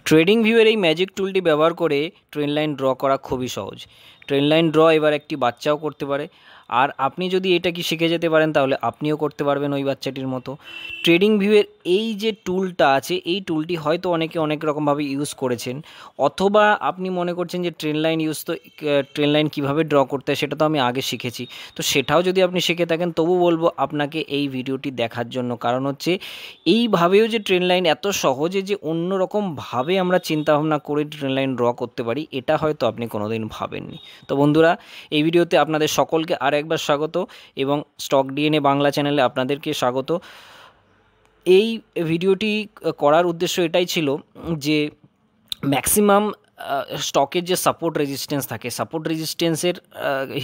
Trading ভিউয়ের এই magic টুলটি ব্যবহার করে ট্রেন্ড লাইন ড্র করা খুবই সহজ। ট্রেন্ড লাইন ড্র এবার একটি বাচ্চাও করতে পারে, আর আপনি যদি এটা কি শিখে যেতে পারেন তাহলে আপনিও করতে পারবেন ওই বাচ্চাটির মতো। ট্রেডিং ভিউয়ের এই যে টুলটা আছে, এই টুলটি হয়তো অনেকে অনেক রকমভাবে ইউজ করেছেন, অথবা আপনি মনে করছেন যে ট্রেন্ড লাইন কীভাবে ড্র করতে হয় সেটা তো আমি আগে শিখেছি, তো সেটাও যদি আপনি শিখে থাকেন তবু বলবো আপনাকে এই ভিডিওটি দেখার জন্য। কারণ হচ্ছে এইভাবেও যে ট্রেন্ড লাইন এত সহজে যে অন্য রকমভাবে আমরা চিন্তাভাবনা করে ট্রেন্ড লাইন ড্র করতে পারি, এটা হয়তো আপনি কোনোদিন ভাবেননি। তো বন্ধুরা, এই ভিডিওতে আপনাদের সকলকে আর একবার স্বাগত, এবং স্টক ডিএনএ বাংলা চ্যানেলে আপনাদেরকে স্বাগত। এই ভিডিওটি করার উদ্দেশ্য এটাই ছিল যে ম্যাক্সিমাম স্টকের যে সাপোর্ট রেজিস্ট্যান্স থাকে, সাপোর্ট রেজিস্ট্যান্সের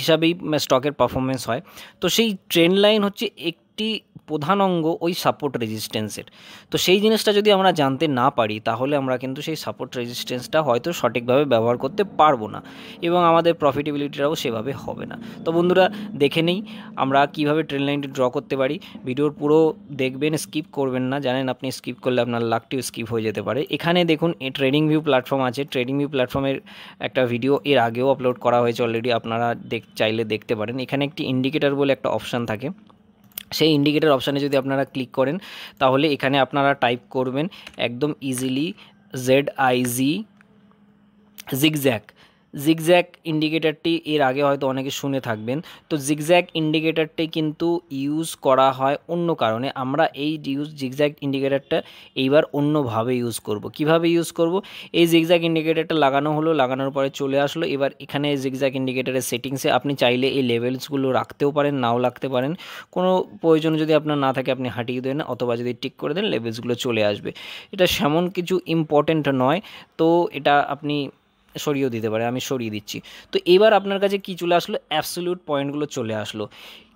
হিসাবেই স্টকের পারফরমেন্স হয়। তো সেই ট্রেন্ড লাইন হচ্ছে একটি প্রধান অঙ্গ ওই সাপোর্ট রেজিস্ট্যান্সের। তো সেই জিনিসটা যদি আমরা জানতে না পারি তাহলে আমরা কিন্তু সেই সাপোর্ট রেজিস্ট্যান্সটা হয়তো সঠিকভাবে ব্যবহার করতে পারবো না, এবং আমাদের প্রফিটেবিলিটিটাও সেভাবে হবে না। তো বন্ধুরা, দেখে নেই আমরা কীভাবে ট্রেন্ড লাইনটি ড্র করতে পারি। ভিডিওর পুরো দেখবেন, স্কিপ করবেন না। জানেন আপনি স্কিপ করলে আপনার লাকটিও স্কিপ হয়ে যেতে পারে। এখানে দেখুন ট্রেডিং ভিউ প্ল্যাটফর্ম আছে। ট্রেডিং ভিউ প্ল্যাটফর্মের একটা ভিডিও এর আগেও আপলোড করা হয়েছে অলরেডি, আপনারা চাইলে দেখতে পারেন। এখানে একটি ইন্ডিকেটর বলে একটা অপশান থাকে, সেই ইন্ডিকেটর অপশানে যদি আপনারা ক্লিক করেন তাহলে এখানে আপনারা টাইপ করবেন একদম ইজিলি ZIG জিগজ্যাগ। জিগজ্যাগ ইন্ডিকেটারটি এর আগে হয়তো অনেকে শুনে থাকবেন। তো জিগজ্যাগ ইন্ডিকেটারটি কিন্তু ইউজ করা হয় অন্য কারণে। আমরা এই জিগজ্যাগ ইন্ডিকেটারটা এইবার অন্যভাবে ইউজ করব। কিভাবে ইউজ করব? এই জিগজ্যাগ ইন্ডিকেটারটা লাগানো হলো, লাগানোর পরে চলে আসলো। এবার এখানে জিগজ্যাগ ইন্ডিকেটারের সেটিংসে আপনি চাইলে এই লেভেলসগুলো রাখতেও পারেন, নাও রাখতে পারেন। কোনো প্রয়োজন যদি আপনার না থাকে আপনি হাঁটিয়ে দেন, অথবা যদি টিক করে দেন লেভেলসগুলো চলে আসবে। এটা সেমন কিছু ইম্পর্টেন্ট নয়, তো এটা আপনি সরিয়েও দিতে পারে, আমি সরিয়ে দিচ্ছি। তো এবার আপনার কাছে কি চলে আসলো? অ্যাবসলিউট পয়েন্টগুলো চলে আসলো।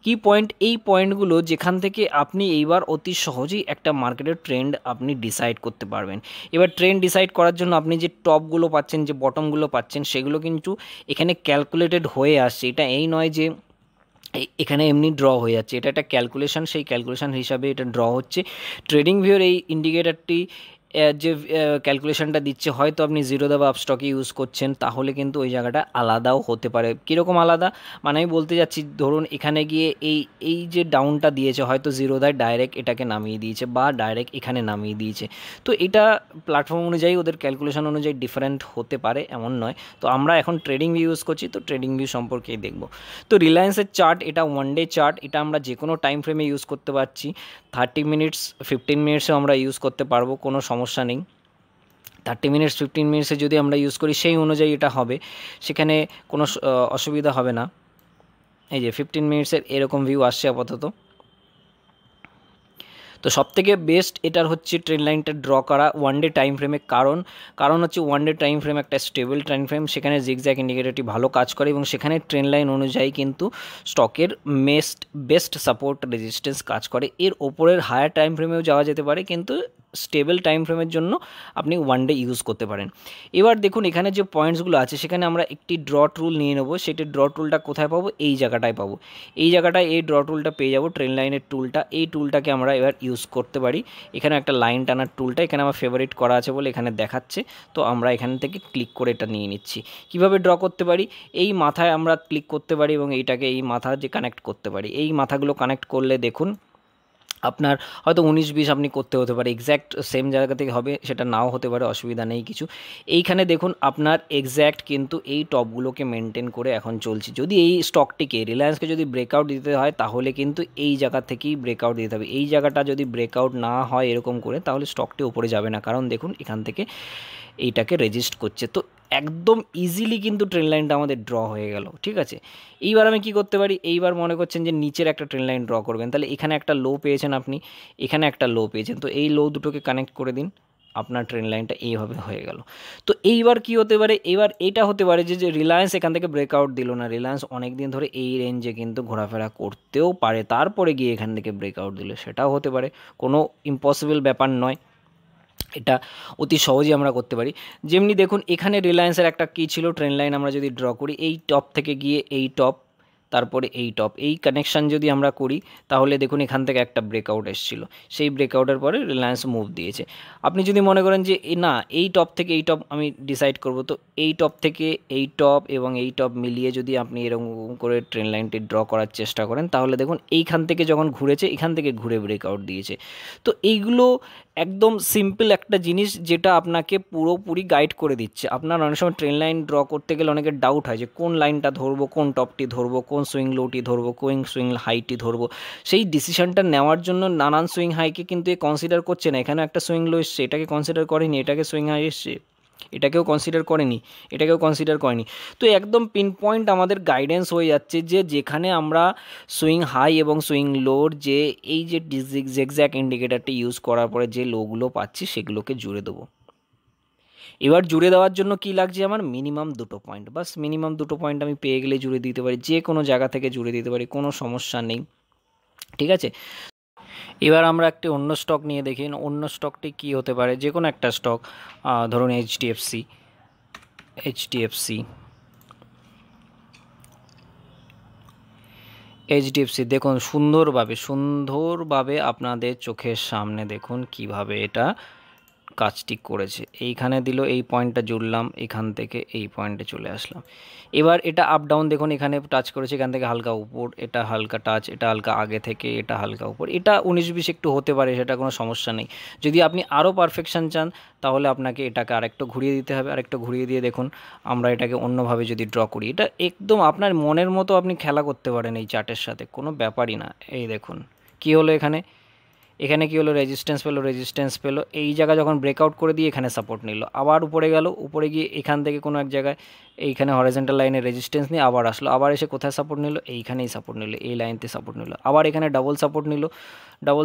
কি পয়েন্ট? এই পয়েন্টগুলো যেখান থেকে আপনি এইবার অতি সহজেই একটা মার্কেটের ট্রেন্ড আপনি ডিসাইড করতে পারবেন। এবার ট্রেন্ড ডিসাইড করার জন্য আপনি যে টপগুলো পাচ্ছেন, যে বটমগুলো পাচ্ছেন, সেগুলো কিন্তু এখানে ক্যালকুলেটেড হয়ে আসছে। এটা এই নয় যে এখানে এমনি ড্র হয়ে যাচ্ছে, এটা একটা ক্যালকুলেশন, সেই ক্যালকুলেশন হিসাবে এটা ড্র হচ্ছে। ট্রেডিং ভিউর এই ইন্ডিকেটারটি যে ক্যালকুলেশনটা দিচ্ছে, হয়তো আপনি জিরোদা বা আপস্টকে ইউজ করছেন, তাহলে কিন্তু ওই জায়গাটা আলাদাও হতে পারে। কীরকম আলাদা? মানে আমি বলতে যাচ্ছি, ধরুন এখানে গিয়ে এই যে ডাউনটা দিয়েছে, হয়তো জিরোদায় ডাইরেক্ট এটাকে নামিয়ে দিয়েছে বা ডাইরেক্ট এখানে নামিয়ে দিয়েছে। তো এটা প্ল্যাটফর্ম অনুযায়ী, ওদের ক্যালকুলেশন অনুযায়ী ডিফারেন্ট হতে পারে, এমন নয়। তো আমরা এখন ট্রেডিং ভিউ ইউজ করছি, তো ট্রেডিং ভিউ সম্পর্কেই দেখব। তো রিলায়েন্সের চার্ট, এটা ওয়ান ডে চার্ট। এটা আমরা যে কোনো টাইম ফ্রেমে ইউজ করতে পারছি। 30 মিনিটস 15 মিনিটসেও আমরা ইউজ করতে পারবো, কোনো সমস্যা নেই। 30 মিনিটস 15 মিনিটসে যদি আমরা ইউজ করি সেই অনুযায়ী এটা হবে, সেখানে কোনো অসুবিধা হবে না। এই যে 15 মিনিটসের এরকম ভিউ আসছে আপাতত। তো সবথেকে বেস্ট এটার হচ্ছে ট্রেন্ড লাইনটা ড্র করা ওয়ান ডে টাইম ফ্রেমে। কারণ হচ্ছে ওয়ান ডে টাইম ফ্রেম একটা স্টেবল টাইম ফ্রেম, সেখানে জিগজ্যাগ ইন্ডিকেটরটি ভালো কাজ করে, এবং সেখানে ট্রেন্ড লাইন অনুযায়ী কিন্তু স্টকের বেস্ট সাপোর্ট রেজিস্ট্যান্স কাজ করে। এর ওপরের হায়ার টাইম ফ্রেমেও যাওয়া যেতে পারে, কিন্তু স্টেবল টাইম ফ্রেমের জন্য আপনি ওয়ান ডে ইউজ করতে পারেন। এবার দেখুন এখানে যে পয়েন্টসগুলো আছে, সেখানে আমরা একটি ড্র টুল নিয়ে নেবো। সেটি ড্র টুলটা কোথায় পাবো? এই জায়গাটায় পাবো। এই জায়গাটায় এই ড্র টুলটা পেয়ে যাবো, ট্রেন্ড লাইনের টুলটা। এই টুলটাকে আমরা এবার ইউজ করতে পারি। এখানে একটা লাইন টানার টুলটা এখানে আমার ফেভারিট করা আছে বলে এখানে দেখাচ্ছে। তো আমরা এখান থেকে ক্লিক করে এটা নিয়ে নিচ্ছি। কিভাবে ড্র করতে পারি? এই মাথায় আমরা ক্লিক করতে পারি এবং এইটাকে এই মাথা যে কানেক্ট করতে পারি। এই মাথাগুলো কানেক্ট করলে দেখুন আপনার হয়তো 19-20 আপনি করতে হতে পারে, এক্স্যাক্ট সেম জায়গা থেকে হবে সেটা নাও হতে পারে, অসুবিধা নেই কিছু। এইখানে দেখুন আপনার এক্স্যাক্ট কিন্তু এই টপগুলোকে মেনটেন করে এখন চলছে। যদি এই স্টকটিকে, রিলায়েন্সকে যদি ব্রেকআউট দিতে হয় তাহলে কিন্তু এই জায়গা থেকেই ব্রেকআউট দিতে হবে। এই জায়গাটা যদি ব্রেকআউট না হয় এরকম করে, তাহলে স্টকটি উপরে যাবে না। কারণ দেখুন এখান থেকে এইটাকে রেজিস্ট করছে। তো একদম ইজিলি কিন্তু ট্রেন্ড লাইনটা আমাদের ড্র হয়ে গেল, ঠিক আছে। এইবার আমি কি করতে পারি? এইবার মনে করছেন যে নিচের একটা ট্রেন্ড লাইন ড্র করবেন, তাহলে এখানে একটা লো পেয়েছেন আপনি, এখানে একটা লো পেয়েছেন, তো এই লো দুটোকে কানেক্ট করে দিন, আপনার ট্রেন্ড লাইনটা এইভাবে হয়ে গেল। তো এইবার কি হতে পারে? এবার এটা হতে পারে যে রিলায়েন্স এখান থেকে ব্রেকআউট দিল না, রিলায়েন্স অনেক দিন ধরে এই রেঞ্জে কিন্তু ঘোরাফেরা করতেও পারে, তারপরে গিয়ে এখান থেকে ব্রেকআউট দিল, সেটাও হতে পারে, কোনো ইম্পসিবল ব্যাপার নয়। এটা অতি সহজেই আমরা করতে পারি। যেমনি দেখুন এখানে রিলায়েন্সের একটা কী ছিল ট্রেন্ড লাইন, আমরা যদি ড্র করি এই টপ থেকে গিয়ে এই টপ, তারপরে এই টপ, এই কানেকশান যদি আমরা করি তাহলে দেখুন এখান থেকে একটা ব্রেকআউট এসেছিল, সেই ব্রেকআউটের পরে রিলায়েন্স মুভ দিয়েছে। আপনি যদি মনে করেন যে না এই টপ থেকে এই টপ আমি ডিসাইড করব, তো এই টপ থেকে এই টপ এবং এই টপ মিলিয়ে যদি আপনি এরকম করে ট্রেন লাইনটি ড্র করার চেষ্টা করেন তাহলে দেখুন এইখান থেকে যখন ঘুরেছে এখান থেকে ঘুরে ব্রেকআউট দিয়েছে। তো এইগুলো একদম সিম্পল একটা জিনিস যেটা আপনাকে পুরোপুরি গাইড করে দিচ্ছে। আপনার অনেক সময় ট্রেন লাইন ড্র করতে গেলে অনেকের ডাউট হয় যে কোন লাইনটা ধরবো, কোন টপটি ধরবো, কোন সুইং লোটি ধরবো, কোন সুইং হাইটি ধরবো। সেই ডিসিশনটা নেওয়ার জন্য নানান সুইং হাইকে কিন্তু এ কনসিডার করছে না। এখানে একটা সুইং লো এসছে, এটাকে কনসিডার করেনি, এটাকে সুইং হাই এসছে এটাকেও কনসিডার করেনি, এটাকেও কনসিডার করেনি। তো একদম পিন পয়েন্ট আমাদের গাইডেন্স হয়ে যাচ্ছে যে যেখানে আমরা সুইং হাই এবং সুইং লোর যে এই যে জিগজ্যাগ ইন্ডিকেটারটি ইউজ করার পরে যে লোগুলো পাচ্ছি সেগুলোকে জুড়ে দেবো। এবার জুড়ে দেওয়ার জন্য কি লাগছে আমার মিনিমাম 2টো পয়েন্ট, বাস মিনিমাম 2টো পয়েন্ট আমি পেয়ে গেলে জুড়ে দিতে পারি, যে কোনো জায়গা থেকে জুড়ে দিতে পারি, কোনো সমস্যা নেই। ঠিক আছে, এবার আমরা একটি অন্য স্টক নিয়ে দেখি। অন্য স্টকটি কি হতে পারে, যে কোনো একটা স্টক, ধরুন এইচডিএফসি। দেখুন সুন্দরভাবে আপনাদের চোখের সামনে দেখুন কিভাবে এটা কাজটি করেছে। এইখানে দিল, এই পয়েন্টটা জুড়লাম, এখান থেকে এই পয়েন্টে চলে আসলাম। এবার এটা আপ ডাউন দেখুন, এখানে টাচ করেছে, এখান থেকে হালকা উপর, এটা হালকা টাচ, এটা হালকা আগে থেকে, এটা হালকা উপর, এটা 19-20 একটু হতে পারে, সেটা কোনো সমস্যা নেই। যদি আপনি আরও পারফেকশান চান তাহলে আপনাকে এটাকে আরেকটু ঘুরিয়ে দিতে হবে। আরেকটু ঘুরিয়ে দিয়ে দেখুন আমরা এটাকে অন্যভাবে যদি ড্র করি, এটা একদম আপনার মনের মতো আপনি খেলা করতে পারেন এই চার্টের সাথে, কোনো ব্যাপারই না। এই দেখুন কি হলো, এখানে কি হলো, রেজিস্ট্যান্স পেলো, এই জায়গা যখন ব্রেকআউট করে দিয়ে এখানে সাপোর্ট নিল, আবার উপরে গেল, উপরে গিয়ে এখান থেকে কোনো এক জায়গায় এইখানে হরিজন্টাল লাইনে রেজিস্ট্যান্স নিয়ে আবার আসলো, আবার এসে কোথায় সাপোর্ট নিল, এইখানেই সাপোর্ট নিল, এই লাইনতে সাপোর্ট নিল, আবার এখানে ডাবল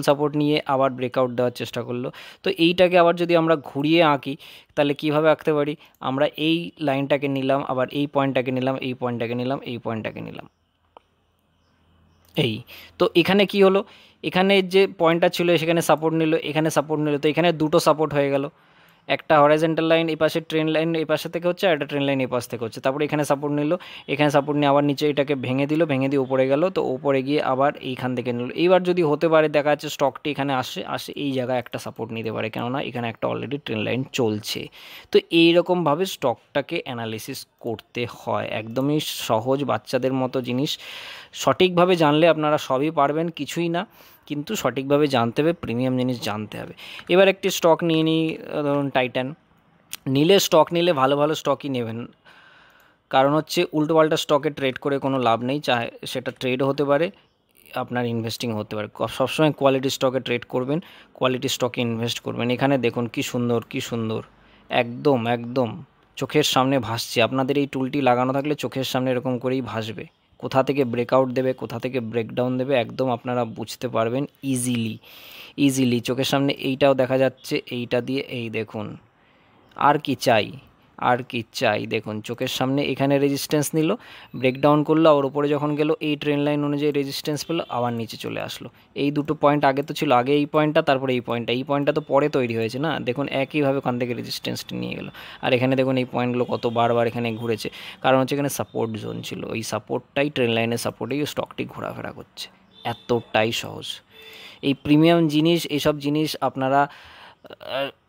সাপোর্ট নিয়ে আবার ব্রেকআউট দেওয়ার চেষ্টা করলো। তো এইটাকে আবার যদি আমরা ঘুরিয়ে আঁকি তাহলে কীভাবে আঁকতে পারি, আমরা এই লাইনটাকে নিলাম, আবার এই পয়েন্টটাকে নিলাম, এই পয়েন্টটাকে নিলাম, এই পয়েন্টটাকে নিলাম, এই। তো এখানে কি হলো, এখানে যে পয়েন্টটা ছিল সেখানে সাপোর্ট নিল, এখানে সাপোর্ট নিল, তো এখানে দুটো সাপোর্ট হয়ে গেল, একটা হরাইজন্টাল লাইন এই পাশে, ট্রেন লাইন এই পাশে থেকে হচ্ছে, আর একটা ট্রেন লাইন এই পাশ থেকে হচ্ছে। তারপরে এখানে সাপোর্ট নিল, এখানে সাপোর্ট নিয়ে আবার নিচে এটাকে ভেঙে দিয়ে উপরে গেল, তো উপরে গিয়ে আবার এইখান থেকে নিল। এইবার যদি হতে পারে দেখা যাচ্ছে স্টকটি এখানে আসে এই জায়গায় একটা সাপোর্ট নিতে পারে, কেননা এখানে একটা অলরেডি ট্রেন লাইন চলছে। তো এইরকমভাবে স্টকটাকে অ্যানালিসিস করতে হয়, একদমই সহজ বাচ্চাদের মতো জিনিস। সঠিকভাবে জানলে আপনারা সবই পারবেন, কিছুই না, কিন্তু সঠিকভাবে জানতে হবে, প্রিমিয়াম জিনিস জানতে হবে। এবার একটি স্টক নিয়ে নিই, ধরুন টাইটান। স্টক নিলে ভালো স্টকই নেবেন, কারণ হচ্ছে উল্টোপাল্টা স্টকে ট্রেড করে কোনো লাভ নেই, চাহে সেটা ট্রেড হতে পারে, আপনার ইনভেস্টিং হতে পারে। সবসময় কোয়ালিটি স্টকে ট্রেড করবেন, কোয়ালিটি স্টকে ইনভেস্ট করবেন। এখানে দেখুন কি সুন্দর, একদম চোখের সামনে ভাসছে। আপনাদের এই টুলটি লাগানো থাকলে চোখের সামনে এরকম করেই ভাসবে, কোথা থেকে ব্রেকআউট দেবে, কোথা থেকে ব্রেকডাউন দেবে, একদম আপনারা বুঝতে পারবেন ইজিলি। চোখের সামনে এইটাও দেখা যাচ্ছে, এইটা দিয়ে এই দেখুন, আর কি চাই, দেখুন চোখের সামনে এখানে রেজিস্ট্যান্স নিল, ব্রেকডাউন করলো, আর উপরে যখন গেল এই ট্রেন লাইন অনুযায়ী রেজিস্ট্যান্স পেলো, আবার নিচে চলে আসলো। এই দুটো পয়েন্ট আগে তো ছিল, আগে এই পয়েন্টটা, তারপরে এই পয়েন্টটা তো পরে তৈরি হয়েছে না, দেখুন একইভাবে ওখান থেকে রেজিস্ট্যান্সটা নিয়ে গেল। আর এখানে দেখুন এই পয়েন্টগুলো কত বারবার এখানে ঘুরেছে, কারণ হচ্ছে এখানে সাপোর্ট জোন ছিল, ওই সাপোর্টটাই ট্রেন লাইনের সাপোর্টেই স্টকটি ঘোরাফেরা করছে। এতটাই সহজ এই প্রিমিয়াম জিনিস। এইসব জিনিস আপনারা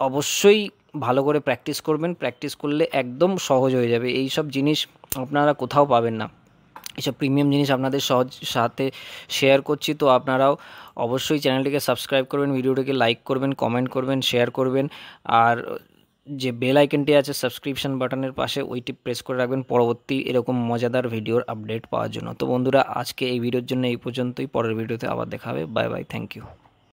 অবশ্যই ভালো করে প্র্যাকটিস করবেন, প্র্যাকটিস করলে একদম সহজ হয়ে যাবে। এই সব জিনিস আপনারা কোথাও পাবেন না, এইসব প্রিমিয়াম জিনিস আপনাদের সাথে শেয়ার করছি। তো আপনারাও অবশ্যই চ্যানেলটিকে সাবস্ক্রাইব করবেন, ভিডিওটিকে লাইক করবেন, কমেন্ট করবেন, শেয়ার করবেন, আর যে বেল আইকনটি আছে সাবস্ক্রিপশন বাটনের পাশে, ওইটি প্রেস করে রাখবেন পরবর্তী এরকম মজাদার ভিডিওর আপডেট পাওয়ার জন্য। তো বন্ধুরা আজকে এই ভিডিওর জন্য এই পর্যন্তই, পরের ভিডিওতে আবার দেখা হবে। Bye bye, thank you.